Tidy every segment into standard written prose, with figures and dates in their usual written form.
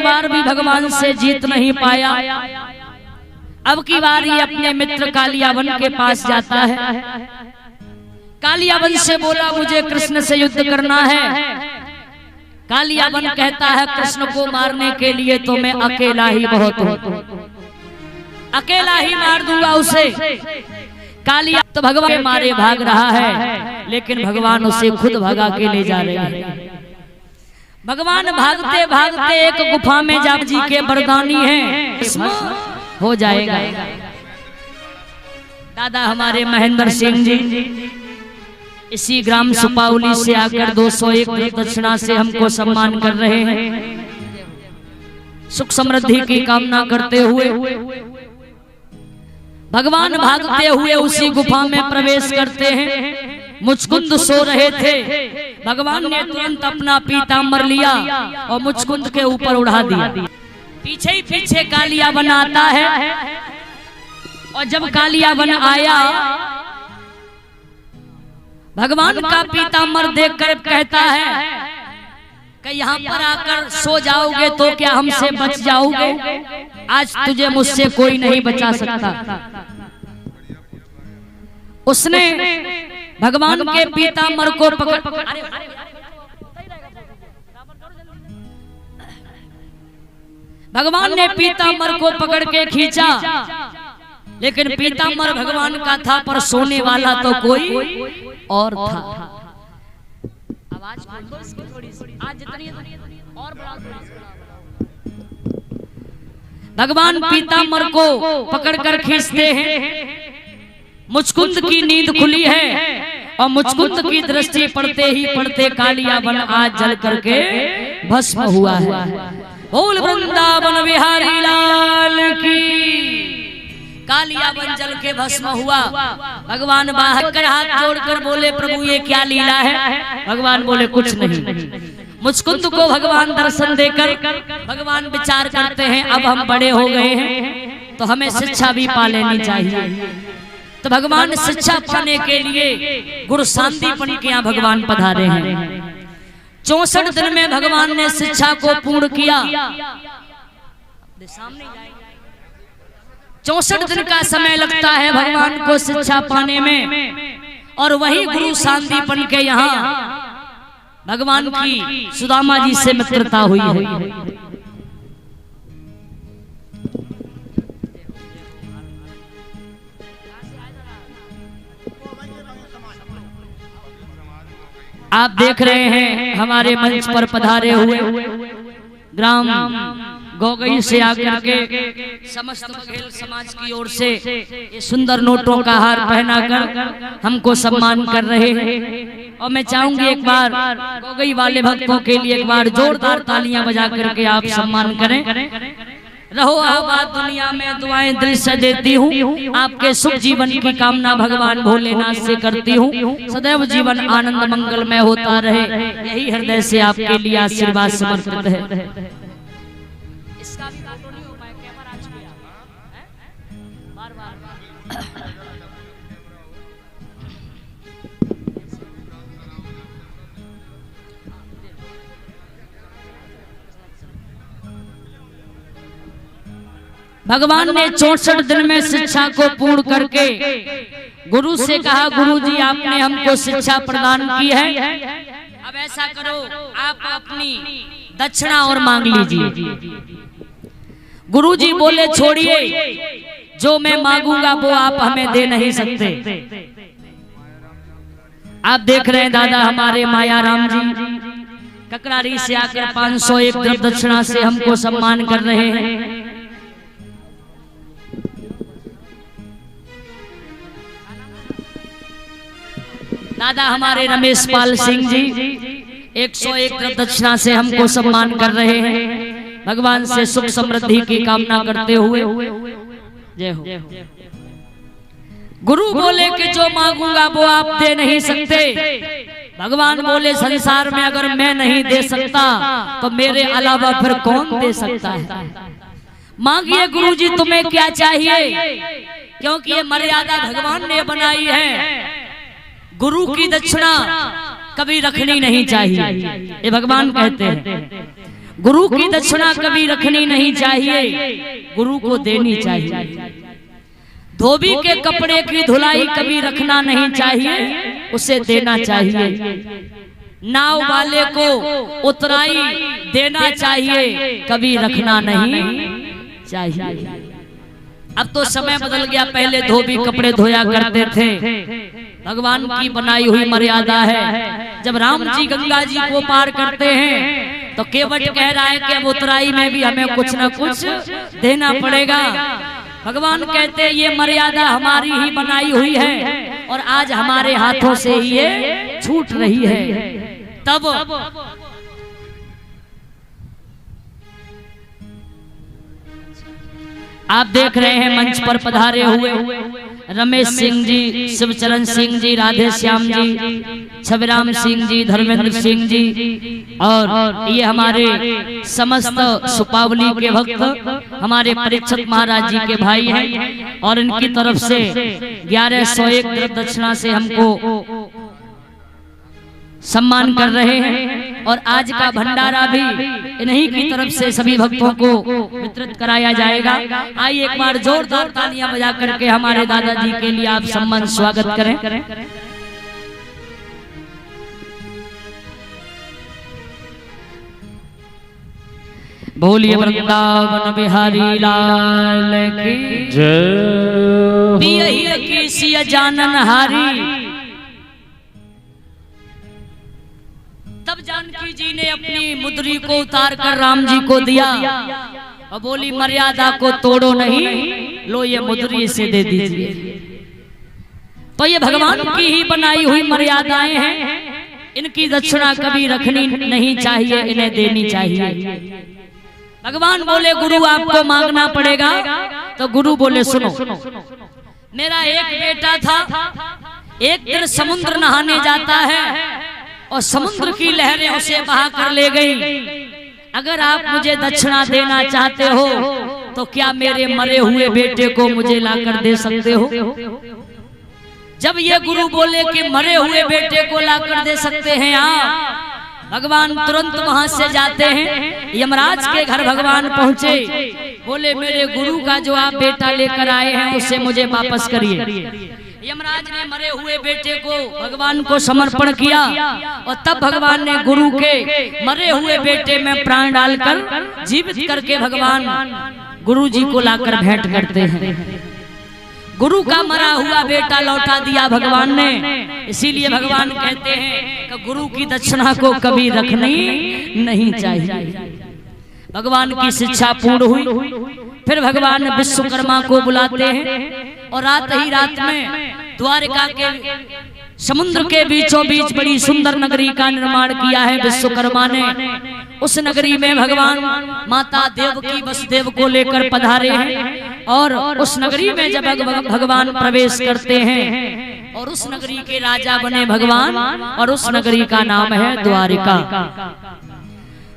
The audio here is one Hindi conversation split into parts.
बार भी भगवान से जीत नहीं पाया। अब की बार ये अपने मित्र कालियावन के पास जाता है। कालियावन से बोला मुझे कृष्ण से युद्ध करना है। कालियावन कहता है कृष्ण को मारने के लिए तो मैं अकेला ही बहुत हूं, अकेला ही मार दूंगा उसे। कालिया तो भगवान मारे भाग रहा है, लेकिन भगवान उसे खुद भगा के ले जा रहे हैं। भगवान भागते भागते एक गुफा में जाप जी के बरदानी हैं, इसमें हो जाएगा। दादा हमारे महेंद्र सिंह जी इसी ग्राम सुपावली से आकर 201 दक्षिणा से हमको सम्मान कर रहे हैं। सुख समृद्धि की कामना करते हुए भगवान भागते हुए उसी गुफा में प्रवेश करते हैं। मुचकुंद सो रहे थे। भगवान ने तुरंत अपना पीतांबर लिया और मुचकुंद के ऊपर उड़ा दिया। पीछे ही पीछे कालियावन आता है और जब कालियावन आया भगवान का पीतांबर देखकर कहता है कि यहाँ पर आकर सो जाओगे तो क्या हमसे बच जाओगे? आज तुझे मुझसे कोई नहीं बचा सकता। उसने भगवान के पीतांबर को पकड़ भगवान ने पीतांबर को पकड़ के खींचा, लेकिन पीतांबर भगवान का था पर सोने वाला तो कोई और था। आवाज थोड़ी सी आज जितनी और भगवान पीतांबर को पकड़कर खींचते हैं। मुचकुंद की नींद खुली है और मुचकुंद की दृष्टि पड़ते ही पड़ते कालियावन आज जल करके भस्म हुआ है। बोल वृंदावन बिहारी लाल की। कालियावन जल के भस्म हुआ। भगवान बाहर कर हाथ जोड़कर बोले प्रभु ये क्या लीला है? भगवान बोले कुछ नहीं। मुचकुंद को भगवान दर्शन देकर भगवान विचार करते हैं अब हम बड़े हो गए हैं तो हमें शिक्षा भी पा लेनी चाहिए। तो भगवान शिक्षा पाने के लिए गुरु सांदीपन के यहाँ भगवान पधारे हैं। 64 दिन में भगवान ने शिक्षा को पूर्ण किया। 64 दिन का समय लगता है भगवान को शिक्षा पाने में। और वही गुरु सांदीपन के यहाँ भगवान की सुदामा जी से मित्रता हुई है। आप देख रहे हैं हमारे मंच पर पधारे हुए ग्राम गोगई से आकर के समस्त बघेल समाज की ओर से ये सुंदर नोटों का हार पहनाकर हमको सम्मान कर रहे हैं। और मैं चाहूंगी एक बार गोगई वाले भक्तों के लिए एक बार जोरदार तालियां बजा करके आप सम्मान करें। रहो आबाद दुनिया में दुआएं दिल से देती हूँ। आपके सुख जीवन की कामना भगवान भोलेनाथ से करती हूँ। सदैव जीवन आनंद मंगलमय होता रहे, यही हृदय से आपके लिए आशीर्वाद समर्पित है। इसका भी काटो नहीं हो पाया, कैमरा आज किया बार बार। भगवान ने 64 दिन में शिक्षा को पूर्ण करके गुरु से कहा गुरु जी आपने हमको शिक्षा प्रदान की है, अब ऐसा करो आप अपनी दक्षिणा और मांग लीजिए। गुरु जी बोले छोड़िए, जो मैं मांगूंगा वो आप हमें दे नहीं सकते। आप देख रहे हैं दादा हमारे मायाराम जी ककरारी से आकर 501 दक्षिणा से हमको सम्मान कर रहे हैं। दादा हमारे रमेश पाल सिंह जी 101 दक्षिणा से हमको सम्मान कर रहे हैं। भगवान से सुख समृद्धि की कामना करते हुए जय हो। गुरु बोले कि जो मांगूंगा वो आप दे नहीं सकते। भगवान बोले संसार में अगर मैं नहीं दे सकता तो मेरे अलावा फिर कौन दे सकता है। मांगिए गुरु जी तुम्हें क्या चाहिए, क्योंकि ये मर्यादा भगवान ने बनाई है। गुरु की दक्षिणा कभी रखनी नहीं चाहिए, ये भगवान कहते हैं। गुरु की दक्षिणा कभी रखनी नहीं चाहिए, गुरु को देनी चाहिए। धोबी के कपड़े की धुलाई कभी रखना नहीं चाहिए, उसे देना चाहिए। नाव वाले को उतराई देना चाहिए, कभी रखना नहीं चाहिए। अब तो समय बदल गया, पहले धोबी कपड़े धोया करते थे। भगवान की बनाई हुई मर्यादा है। जब राम जी गंगा जी को पार करते हैं तो केवट कह रहा है कि अब उतराई में भी हमें कुछ न कुछ देना पड़ेगा। भगवान कहते हैं ये मर्यादा हमारी ही बनाई हुई है और आज हमारे हाथों से ही ये छूट रही है। तब आप देख रहे हैं मंच पर पधारे हुए रमेश सिंह जी, शिवचरण सिंह जी, राधे श्याम जी, छविराम सिंह जी, धर्मेंद्र सिंह जी और ये हमारे समस्त सुपावली के भक्त हमारे परीक्षित महाराज जी के भाई हैं और इनकी तरफ से 1101 दक्षिणा से हमको सम्मान कर रहे हैं। और आज का भंडारा भी इन्हीं की तरफ से सभी भक्तों को वितरित कराया जाएगा। आइए एक बार जोरदार तालियां बजा करके हमारे दादाजी के लिए आप सम्मान स्वागत करें। बोलिए वृंदावन बिहारी लाल की जय। पियहिया की सिया जानन हारी। तब जानकी जी ने अपनी मुद्री को उतार कर राम जी को दिया और बोली मर्यादा को तोड़ो नहीं, लो ये मुद्री से दे दीजिए। तो ये भगवान की ही बनाई हुई मर्यादाएं हैं, इनकी दक्षिणा कभी रखनी नहीं चाहिए, इन्हें देनी चाहिए। भगवान बोले गुरु आपको मांगना पड़ेगा, तो गुरु बोले सुनो, मेरा एक बेटा था, एक दिन समुद्र नहाने जाता है और समुद्र की लहरें उसे बहा कर ले गई। अगर आप मुझे दक्षिणा देना चाहते हो तो क्या मेरे मरे हुए बेटे को मुझे लाकर दे सकते हो? जब ये गुरु बोले कि मरे हुए बेटे को लाकर दे सकते हैं आप, भगवान तुरंत वहां से जाते हैं। यमराज के घर भगवान पहुंचे, बोले मेरे गुरु का जो आप बेटा लेकर आए हैं उसे मुझे वापस करिए। यमराज ने मरे हुए बेटे को भगवान को समर्पण किया और तब भगवान ने गुरु के मरे हुए बेटे में प्राण डालकर जीवित करके भगवान गुरु जी को लाकर भेंट करते हैं। गुरु का मरा हुआ बेटा लौटा दिया भगवान ने। इसीलिए भगवान कहते हैं कि गुरु की दक्षिणा को कभी रखनी नहीं चाहिए। भगवान की शिक्षा पूर्ण हुई, फिर भगवान विश्वकर्मा को बुलाते हैं और रात ही रात में द्वारिका के समुद्र के बीचों बीच बड़ी सुंदर नगरी का निर्माण किया है विश्वकर्मा ने। उस नगरी में भगवान माता देवकी वसुदेव को लेकर पधारे हैं और उस नगरी में जब भगवान प्रवेश करते हैं और उस नगरी के राजा बने भगवान और उस नगरी का नाम है द्वारिका।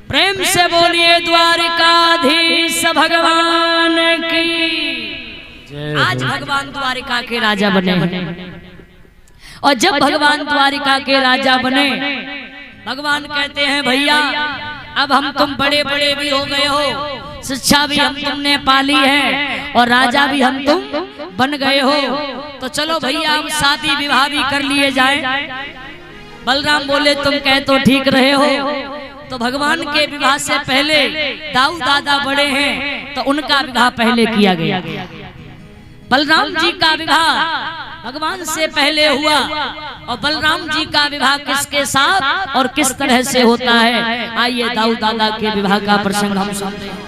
प्रेम से बोलिए द्वारिकाधीश भगवान की। आज भगवान द्वारिका के राजा बने हैं और जब भगवान द्वारिका के राजा बने, भगवान कहते हैं भैया अब हम तुम बड़े बड़े भी हो गए हो, शिक्षा भी हम तुमने पाली है और राजा भी हम तुम बन गए हो, तो चलो भैया हम शादी विवाह भी कर लिए जाए। बलराम बोले तुम कह तो ठीक रहे हो। तो भगवान के विवाह से पहले दाऊ दादा बड़े हैं तो उनका विवाह पहले किया गया। बलराम जी का विवाह भगवान से पहले हुआ और बलराम जी का विवाह किसके साथ और किस तरह से होता है, आइए दाऊ दादा के विवाह का प्रसंग हम सुनते हैं।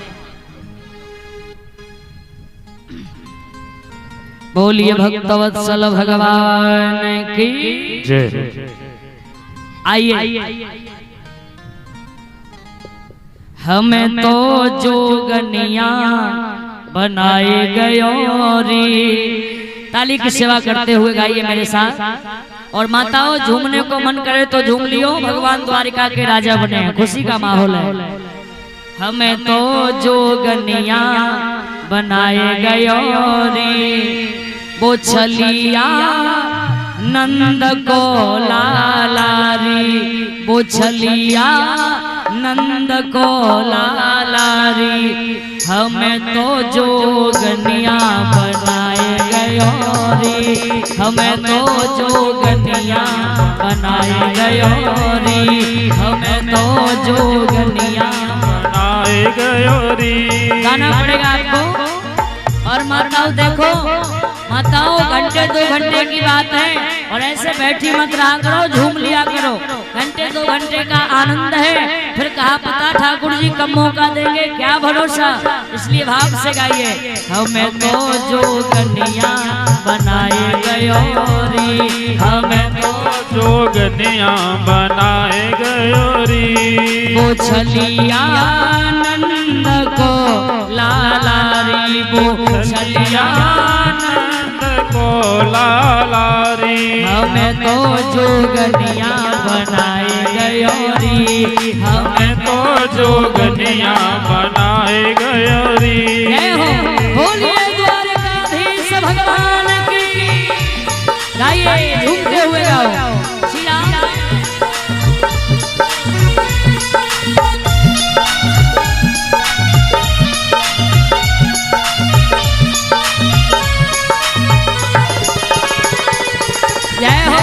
बोलिए भक्तवत्सल भगवान की जय। आइए हमें तो जोगनिया बनाए गयो रे। ताली की सेवा करते हुए गाइए मेरे साथ। और माताओं झूमने को मन करे तो झूम लियो, भगवान द्वारिका के राजा बने हैं, खुशी का माहौल है। हमें तो जोगनिया बनाए गयो रे, वो छलिया नंद को लालारी, वो छलिया नंद को लालारी, हमें तो जोगनिया बनाए गयो रे, हमें तो जोगनिया बनाए गयो रे, हमें तो जोगनिया बनाए गयो रे। गाना पड़ेगा आपको। और माताओं देखो, माताओं घंटे 2 घंटे की बात है और ऐसे बैठी मत रहा करो, झूम लिया करो। घंटे 2 घंटे का आनंद है, फिर कहा पता ठाकुर जी कब मौका देंगे, क्या भरोसा। इसलिए भाव से गाइए, हमें तो जोगनिया बनाए गयो रे, हमें तो जोगनिया बनाए गयो रे। वो छलिया नंद को लालारी, वो छलिया नंद को लालारी, हमें तो जोगनिया बनाए गयो रे, हमें तो जोगनिया बनाए गयो रे। जय हो, बोलिए द्वारकाधीश भगवान की। गाइए झूमते हुए गाओ श्री राम। जय हो।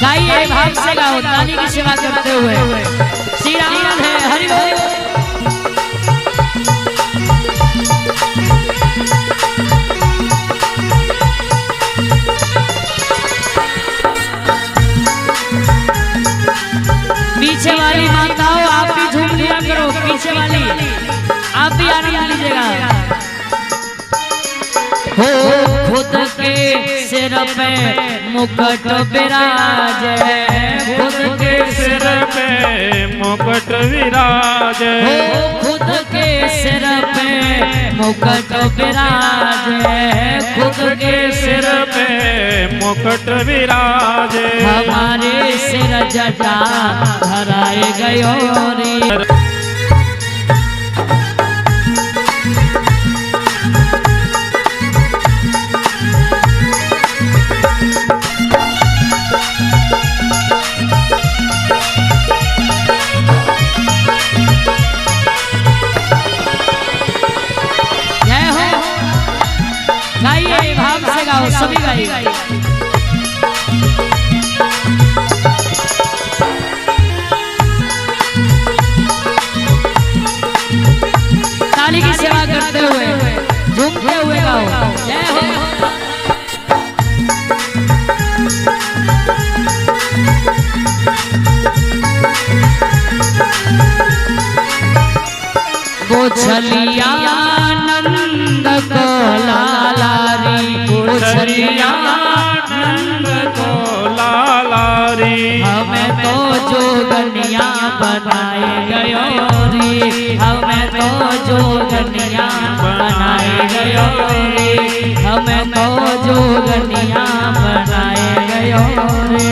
गाइए भाव से गाओ, ताली की सेवा करते हुए। श्री राम है, हरि बोल। पीछे वाली माताओं आप भी झूम लिया करो, पीछे वाली आप भी आनंद लीजिएगा। हो खुद के सिर पे मुकुट विराजे, खुद के सिर पे मुकुट विराजे, हो खुद के सिर पे मुकुट विराजे, खुद के सिर पे मुकुट विराजे, हमारे सिर जटा धराए गयो रे। गाइए भाव से गाओ, सभी गाइए। ताली की सेवा करते हुए, झूमते हुए गाओ। जय हो। वो छलिया नंद को लालारी, वो छलिया नंद को लालारी, हमें तो जोगनिया बनाए गयो रे, हमें तो जोगनिया बनाए गयो रे, हमें तो जोगनिया बनाए गयो रे।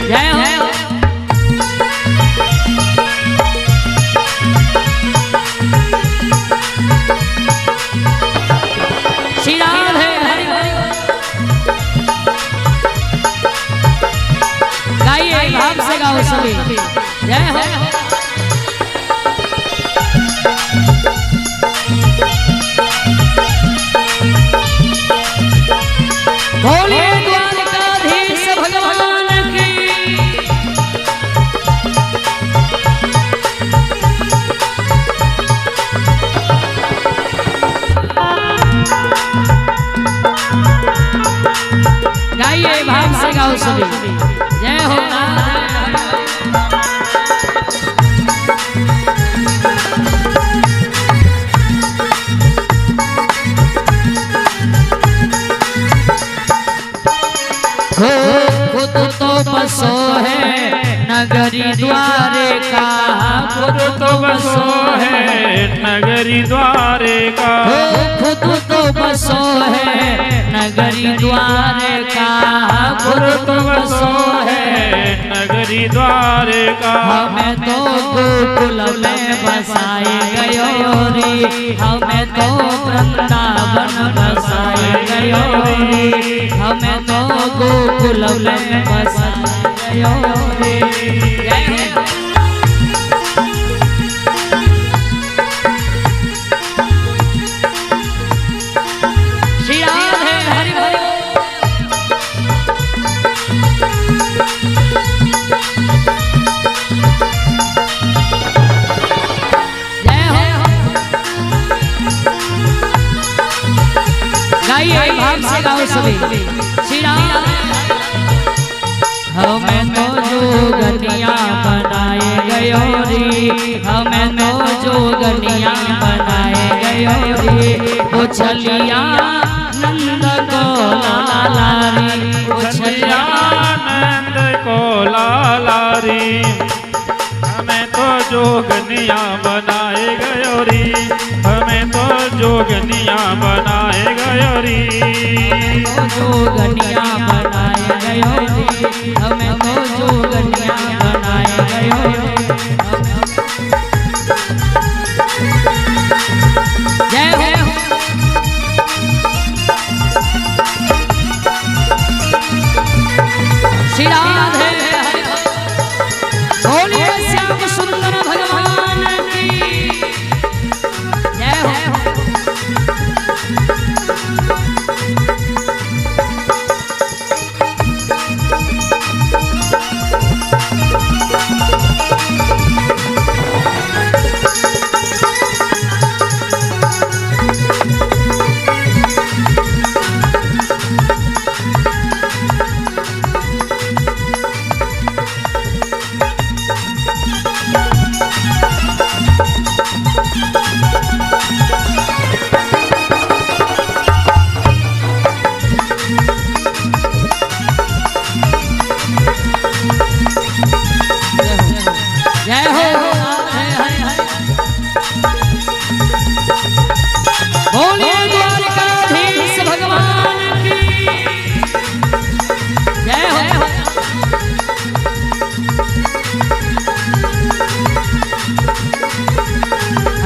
जय हो। श्री राम है, हरि बोल। गाइए भाव से गाओ सभी। जय हो। बोलिए द्वारकाधीश भगवान की। गाइए भाव से गाओ सभी। जय हो। खुद तो बसो है नगरी द्वारे का, खुद तो बसो है नगरी द्वारे का, खुद तो बसो है नगरी द्वारे का, खुद तो बसो है नगरी द्वारे का, हमें तो गोकुल में में बसाए गयो रे, हमें तो वृंदावन बसाए गयो रे, हमें तो गोकुल में बसाए गयो रे। भाव से गाओ सभी। श्री राम हमें तो जोगनिया बनाए गयो रे, हमें तो जोगनिया बनाए गयो रे, वो छलिया नंद को लाला रे, वो छलिया नंद को लाला रे, हमें तो जोगनिया बनाए गयो रे, हमें तो जोगनिया बनाए गयो रे, जोगनिया बनाए गयो रे, हमें तो जोगनिया बनाए गयो रे। जय हो श्री राधे, बोलिए श्याम सुंदर भगवान की जय हो।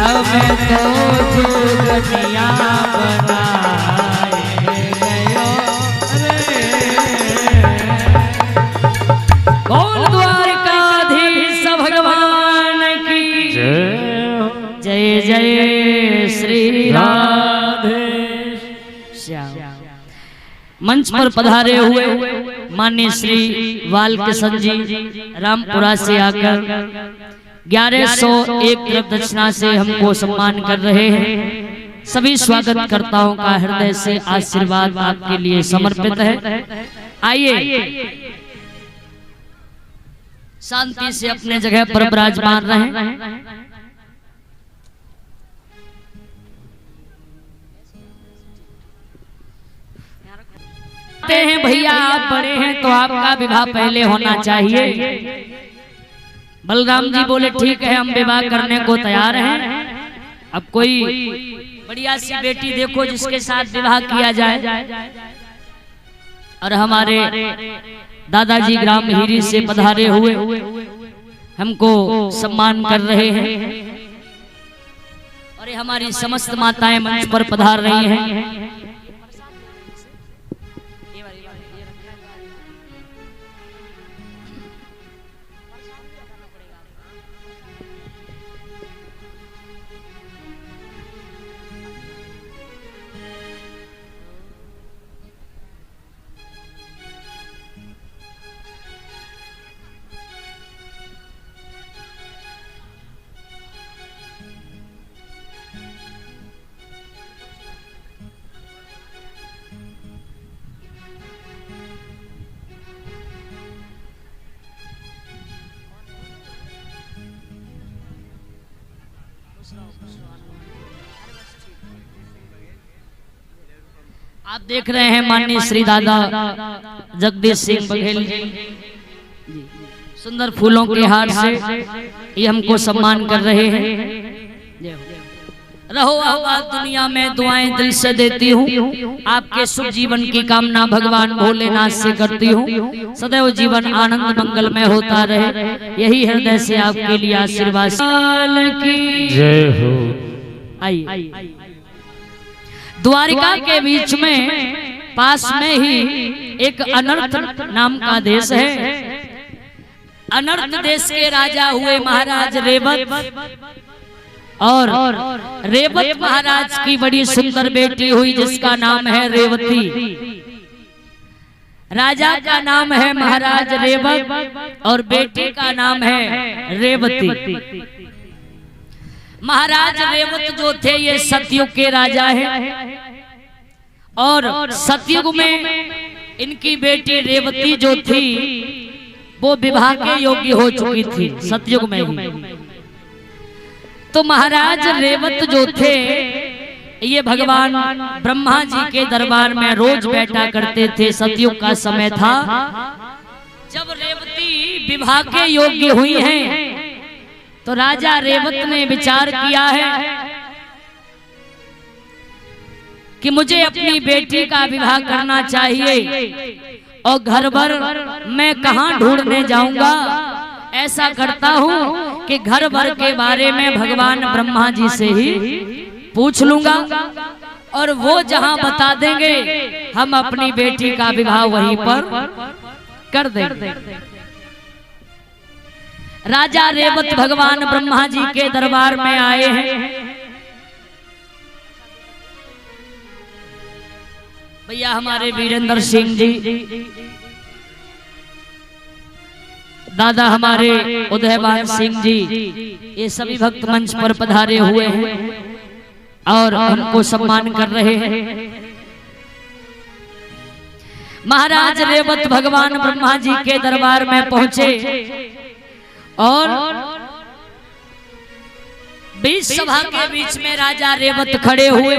हमें तो जोगनिया बनाए गयो रे, बोल द्वारकाधीश भगवान की जय जय श्री राधे श्याम। मंच पर पधारे हुए माननीय श्री वाल्किशन जी रामपुरा से आकर 1101 दक्षिणा से हमको सम्मान कर रहे हैं। सभी स्वागतकर्ताओं का हृदय से आशीर्वाद आपके लिए समर्पित है। आइए शांति से अपने जगह पर विराजमान रहें। हैं भैया आप बड़े हैं तो आपका विवाह पहले होना चाहिए। बलराम जी बोले ठीक है हम विवाह करने को तैयार हैं। अब कोई बढ़िया सी बेटी देखो जिसके साथ विवाह किया जाए। और हमारे दादाजी ग्राम हीरी से पधारे हुए हमको सम्मान कर रहे हैं और ये हमारी समस्त माताएं मंच पर पधार रही हैं। आप देख रहे हैं माननीय श्री दादा जगदीश सिंह बघेल जी सुंदर फूलों के हार से ये हमको सम्मान कर रहे हैं। रहो आबाद दुनिया में, दुआएं दिल से देती हूँ। आपके सुख जीवन की कामना भगवान भोलेनाथ से करती हूँ। सदैव जीवन आनंद मंगल में होता रहे, यही हृदय से आपके लिए आशीर्वाद की जय हो। आई द्वारिका के बीच में पास में ही एक अनर्थ नाम का देश है। अनर्थ देश के राजा हुए महाराज रेवत, और रेवत महाराज की बड़ी सुंदर बेटी हुई जिसका नाम है रेवती। राजा का नाम है महाराज रेवत और बेटी का नाम है रेवती। महाराज रेवत जो थे ये सतयुग के राजा हैं, और सतयुग में इनकी बेटी रेवती जो थी वो विवाह के योग्य हो चुकी थी सतयुग में ही। तो महाराज रेवत जो थे ये भगवान ब्रह्मा जी के दरबार में रोज बैठा करते थे। सतयुग का समय था जब रेवती विवाह के योग्य हुई हैं, तो राजा रेवत ने विचार किया है कि मुझे अपनी बेटी का विवाह करना चाहिए, और घर भर मैं कहां ढूंढने जाऊंगा। ऐसा करता हूं कि घर भर के बारे में भगवान ब्रह्मा जी से ही पूछ लूंगा, और वो जहां बता देंगे हम अपनी बेटी का विवाह वहीं पर कर देंगे। राजा रेवत भगवान ब्रह्मा जी के दरबार में आए हैं। भैया हमारे वीरेंद्र सिंह जी, दादा हमारे उदयवान सिंह जी, ये सभी भक्त मंच पर पधारे हुए हैं और उनको सम्मान कर रहे हैं। महाराज रेवत भगवान ब्रह्मा जी के दरबार में पहुंचे और बीच सभा के बीच में राजा रेवत खड़े हुए,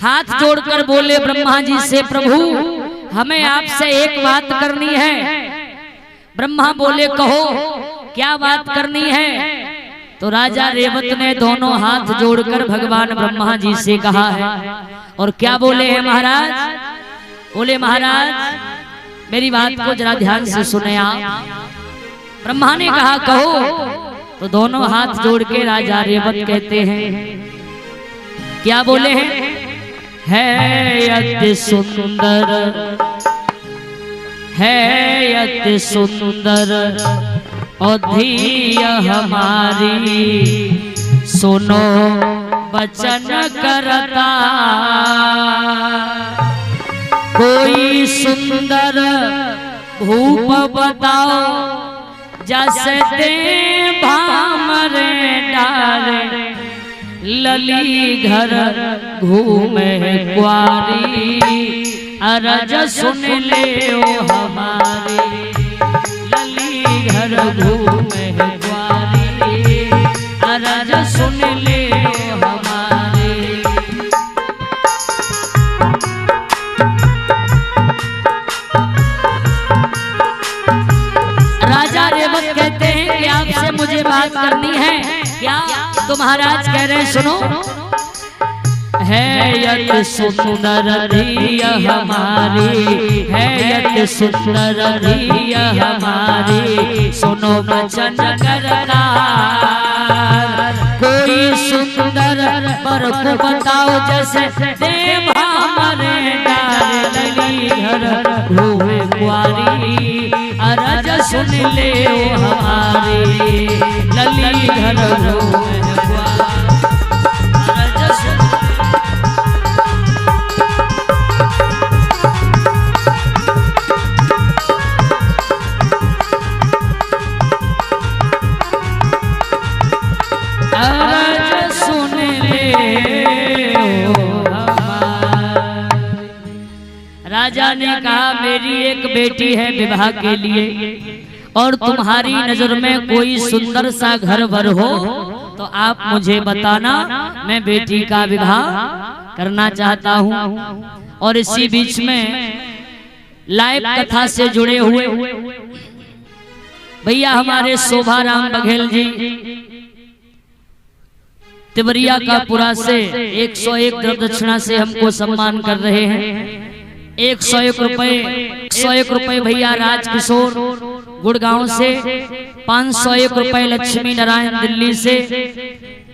हाथ जोड़कर बोले ब्रह्मा जी से, प्रभु हमें आपसे एक बात करनी है। ब्रह्मा बोले कहो क्या बात करनी है। तो राजा रेवत ने दोनों हाथ जोड़कर भगवान ब्रह्मा जी से कहा है, और क्या बोले हैं महाराज? बोले महाराज मेरी बात को जरा ध्यान से सुने आप। ब्रह्मा ने कहा कहो। तो दोनों हाथ जोड़ के राजा रेवत कहते हैं, क्या बोले हैं? है अति सुंदर, है अति सुंदर अधिया हमारी, सुनो वचन करता। कोई सुंदर भूप बताओ, जैसे दे भामरे डारे, लली घर घूमे क्वारी, अरज सुन ले ओ हमारी। लली घर घूमे क्वारी, अरज सुन ले ओ हमारी। राजा रेवत कहते हैं कि आपसे मुझे बात करनी है। क्या? तो महाराज कह रहे हैं सुनो। है यत सुंदर अधिया हमारी, है यत सुंदर अधिया हमारी, सुनो वचन करता। कोई सुंदर वर को बताओ, जैसे देव हमारे डाल, लली घर घूमे कुआरी, अरज सुन ले ओ हमारी। लली घर घूमे कुआरी, अरज सुन। राजा ने कहा मेरी एक बेटी है विवाह के लिए, और तुम्हारी नजर में कोई सुंदर सा घर वर हो तो आप मुझे बताना, मैं बेटी का विवाह करना चाहता हूँ। और इसी बीच में लाइव कथा से जुड़े हुए भैया हमारे शोभाराम बघेल जी, तिवरिया का पुरा से 101 द्रव्य दक्षिणा से हमको सम्मान कर रहे हैं। 101 रुपए भैया राजकिशोर गुड़गांव से, 501 रुपए लक्ष्मी नारायण दिल्ली से,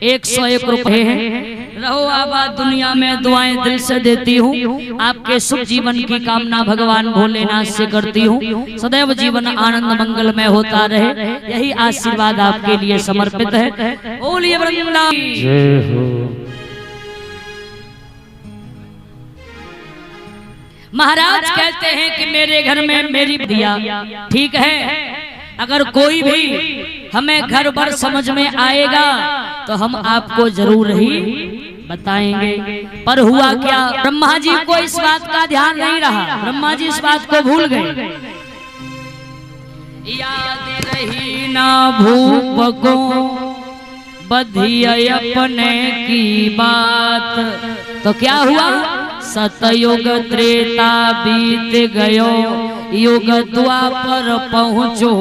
101 रुपए हैं। रहो आबाद दुनिया में, दुआएं दिल से देती हूँ। आपके सुख जीवन की कामना भगवान भोलेनाथ से करती हूँ। सदैव जीवन आनंद मंगलमय होता रहे, यही आशीर्वाद आपके लिए समर्पित है। बोलिए वृंदावन जय हो। महाराज कहते हैं कि मेरे घर में मेरी दिया, ठीक है। अगर कोई भी हमें घर भर समझ में आएगा तो हम आपको जरूर ही बताएंगे। पर हुआ क्या, ब्रह्मा जी को इस बात का ध्यान नहीं रहा। ब्रह्मा जी इस बात को भूल गए। याद रही ना भूप को बधिय अपने की बात। तो क्या हुआ, सतयुग त्रेता बीत गयो, युग द्वापर पहुँचो।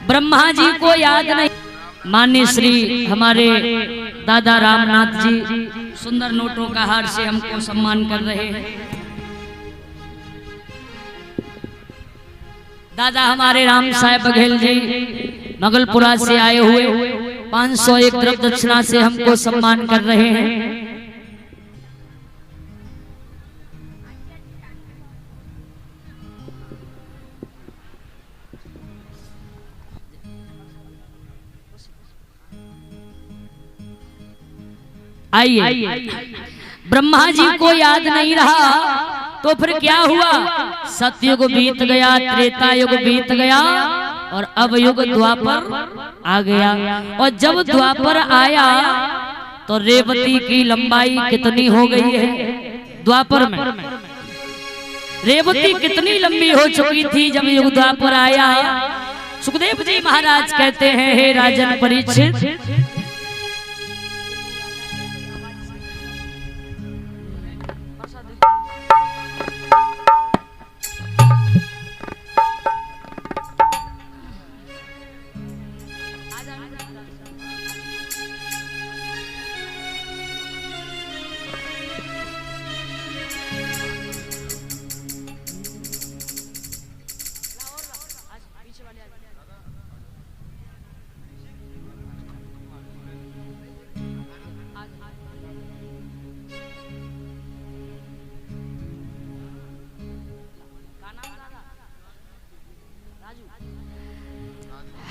ब्रह्मा जी को याद नहीं। मान्य श्री हमारे दादा रामनाथ जी सुंदर नोटों का हार से हमको सम्मान कर रहे हैं। दादा हमारे राम साहब बघेल जी मगलपुरा से आए हुए 501 द्रव्य दक्षिणा से हमको सम्मान कर रहे हैं। आइए, ब्रह्मा जी को याद नहीं रहा तो फिर क्या हुआ, सतयुग बीत गया, त्रेता युग बीत गया और अब युग द्वापर आ गया। और जब द्वापर आया तो रेवती की लंबाई कितनी हो गई है। द्वापर में रेवती कितनी लंबी हो चुकी थी जब युग द्वापर आया। सुखदेव जी महाराज कहते हैं, हे राजन परीक्षित,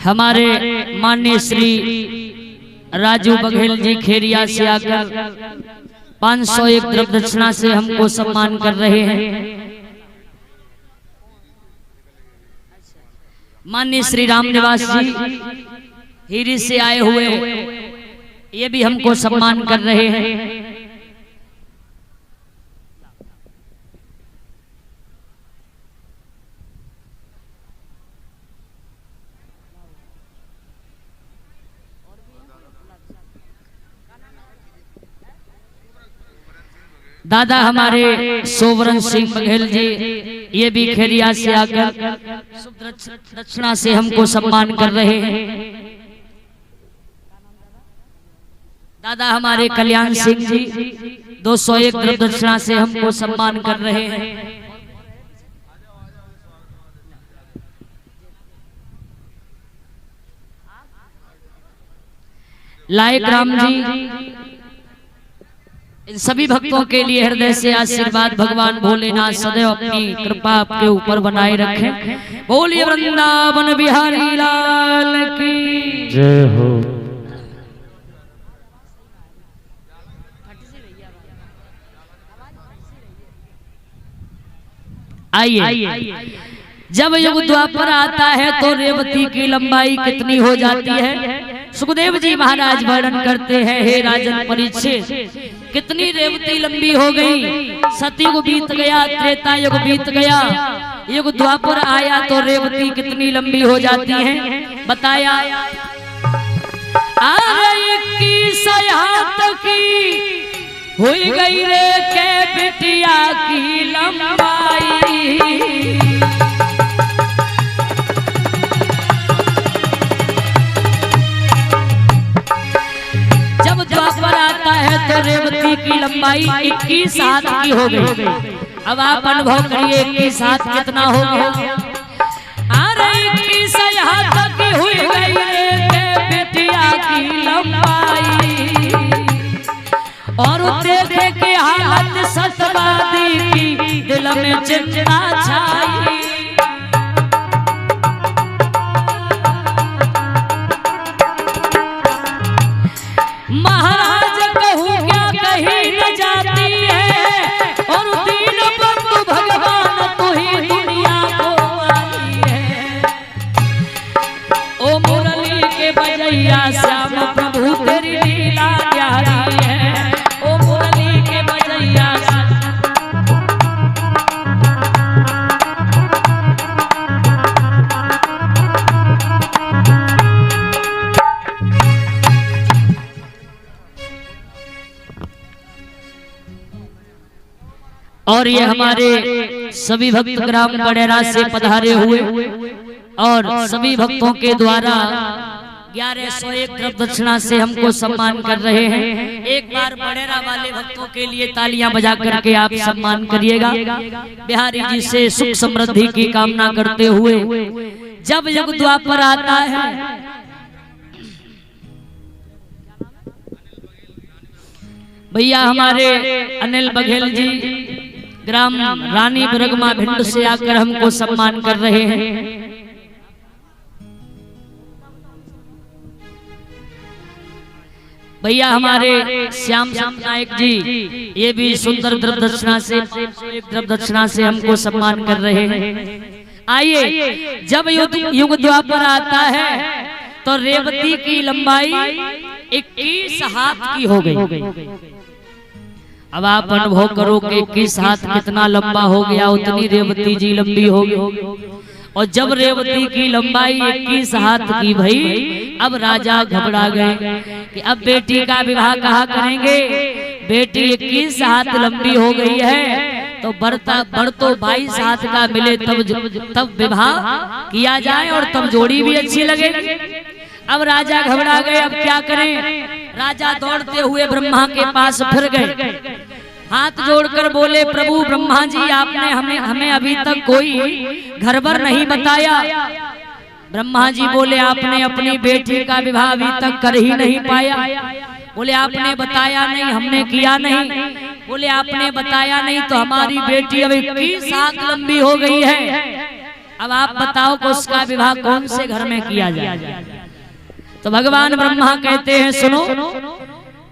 हमारे माननीय श्री राजू बघेल जी खेरिया से आकर 501 द्रव्य दक्षिणा से हमको सम्मान कर रहे हैं। माननीय श्री राम निवास जी हीरी से आए हुए, ये भी हमको सम्मान कर रहे हैं। दादा हमारे सोवरन सिंह बघेल जी, ये भी खेरिया से आकर दक्षिणा से हमको सम्मान कर रहे हैं। दादा हमारे कल्याण सिंह जी 201 द्रव्य दक्षिणा से हमको सम्मान कर रहे हैं। लायक राम जी, इन सभी भक्तों के लिए हृदय से आशीर्वाद भगवान भोलेनाथ सदैव अपनी कृपा आपके ऊपर बनाए रखें। बोलिए वृंदावन बिहारी लाल की जय हो। आइए, जब युग द्वापर आता है तो रेवती की लंबाई कितनी हो जाती है। सुखदेव जी महाराज वर्णन करते हैं, हे राजन परीक्षित, कितनी रेवती लंबी हो गई। सतयुग बीत गया, त्रेता युग बीत गया, युग द्वापर आया तो रेवती कितनी लंबी हो जाती है। बताया, अरे 21 की हुई गई रे के बिटिया की लंबाई। तो रेवती की लंबाई 21 हाथ की हो गई। अब आप अनुभव करिए 21 हाथ कितना हो गया। अरे 21 हाथ की हुई गई रे बिटिया की लंबाई, और देखे के हालत सतवादी की दिल में चिंता छाई। महाराज कहूँ क्या कहीं न जाती है, और दीन बंधु भगवान तू ही दुनिया को आई है। ओ मुरली के बजैया श्याम प्रभु तेरी लीला प्यारी है। ओ मुरली के बजैया और ये हमारे सभी भक्त ग्राम बड़ेरा से पधारे हुए और सभी भक्तों के द्वारा 1101 द्रव्य दक्षिणा से हमको सम्मान कर रहे हैं। एक बार बड़ेरा वाले भक्तों के लिए तालियां बजा करके आप सम्मान करिएगा। बिहारी जी से सुख समृद्धि की कामना करते हुए जब युग द्वापर आता है, भैया हमारे अनिल बघेल जी ग्राम रानी बरगमा भिंड से आकर हमको सम्मान कर रहे हैं। भैया हमारे श्याम नायक जी ये भी सुंदर द्रव्य दक्षिणा से हमको सम्मान कर रहे हैं। आइए, जब युग द्वापर आता है तो रेवती की लंबाई 21 हाथ की हो गई। अब आप अनुभव करो कि 21 हाथ कितना लंबा हो गया, उतनी रेवती जी लंबी हो गई। और जब रेवती की लंबाई 21 हाथ की भई, अब राजा घबरा गए कि अब बेटी का विवाह कहाँ करेंगे। बेटी 21 हाथ लंबी हो गई है तो बर तो 22 हाथ का मिले तब विवाह किया जाए और तब जोड़ी भी अच्छी लगेगी। अब राजा घबरा गए, अब क्या करें। राजा दौड़ते हुए ब्रह्मा के पास फिर गए, हाथ जोड़कर बोले, प्रभु ब्रह्मा जी आपने हमें अभी तक कोई घर बर नहीं बताया। ब्रह्मा जी बोले, आपने अपनी बेटी का विवाह अभी तक कर ही नहीं पाया। बोले, आपने बताया नहीं, हमने किया नहीं। बोले, आपने बताया नहीं तो हमारी बेटी अब 21 हाथ लंबी हो गई है। अब आप बताओ कि उसका विवाह कौन से घर में किया जाए। तो भगवान ब्रह्मा कहते हैं, सुनो,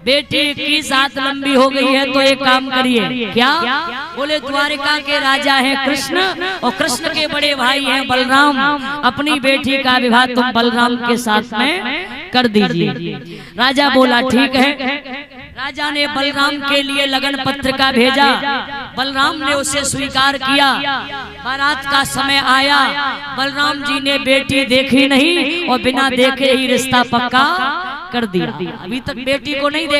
बेटी 21 हाथ लंबी हो गई है तो एक काम करिए। क्या? बोले, द्वारिका के राजा हैं कृष्ण और कृष्ण के बड़े भाई हैं बलराम, अपनी बेटी का विवाह तुम बलराम के साथ में कर दीजिए। राजा बोला, ठीक है। राजा ने बलराम के लिए लगन पत्र का भेजा, बलराम ने उसे स्वीकार किया। बारात का समय आया, बलराम जी ने बेटी देखी नहीं और बिना देखे ही रिश्ता पक्का कर दिया। अभी तक बेटी को नहीं देखा।